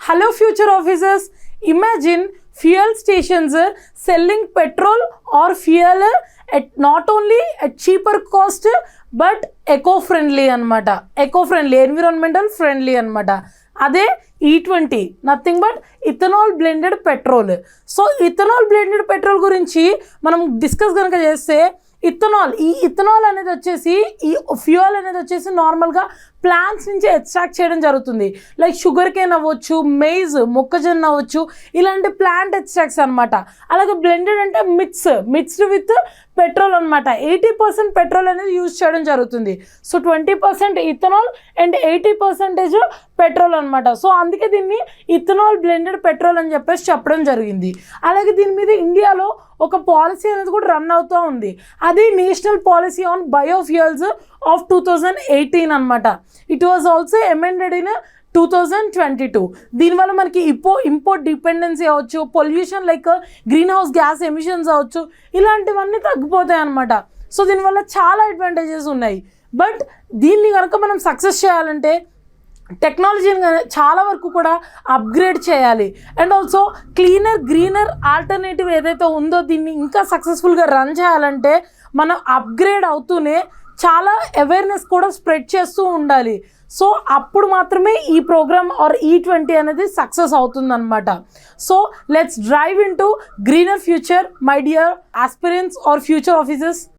Hello future officers, imagine fuel stations selling petrol or fuel at not only at cheaper cost but eco-friendly అనమాట, eco-friendly, environmental friendly అనమాట. అదే E20 nothing but ethanol blended petrol. So ethanol blended petrol గురించి మనం discuss కనుక చేస్తే ethanol అనేది వచ్చేసి ఈ ఫ్యూయల్ అనేది వచ్చేసి నార్మల్గా ప్లాంట్స్ నుంచి ఎక్స్ట్రాక్ట్ చేయడం జరుగుతుంది. లైక్ షుగర్ కేన్ అవ్వచ్చు, మెయిజ్, మొక్కజొన్న అవ్వచ్చు, ఇలాంటి ప్లాంట్ ఎక్స్ట్రాక్ట్స్ అనమాట. అలాగే బ్లెండెడ్ అంటే మిక్స్డ్ విత్ పెట్రోల్ అనమాట. 80% పెట్రోల్ అనేది యూజ్ చేయడం జరుగుతుంది. సో 20% ఇథనాల్ అండ్ 80% పెట్రోల్ అనమాట. సో అందుకే దీన్ని ఇథనాల్ బ్లెండెడ్ పెట్రోల్ అని చెప్పేసి చెప్పడం జరిగింది. అలాగే దీని మీద ఇండియాలో ఒక పాలసీ అనేది కూడా రన్ అవుతూ ఉంది. అది national policy on biofuels of 2018 అనమాట. It was also amended in 2022. దీనివల్ల మనకి ఇంపోర్ట్ డిపెండెన్సీ అవ్వచ్చు, pollution like green house gas emissions అవ్వచ్చు, ఇలాంటివన్నీ తగ్గిపోతాయి అనమాట. సో దీనివల్ల చాలా అడ్వాంటేజెస్ ఉన్నాయి. బట్ దీన్ని కనుక మనం సక్సెస్ చేయాలంటే టెక్నాలజీని చాలా వరకు కూడా అప్గ్రేడ్ చేయాలి. And also cleaner greener alternative ఏదైతే ఉందో దీన్ని ఇంకా సక్సెస్ఫుల్గా రన్ చేయాలంటే మనం అప్గ్రేడ్ అవుతూనే చాలా అవేర్నెస్ కూడా స్ప్రెడ్ చేస్తూ ఉండాలి. సో అప్పుడు మాత్రమే ఈ ప్రోగ్రామ్ ఆర్ E20 అనేది సక్సెస్ అవుతుందన్నమాట. So let's drive into greener future my dear aspirants or future officers.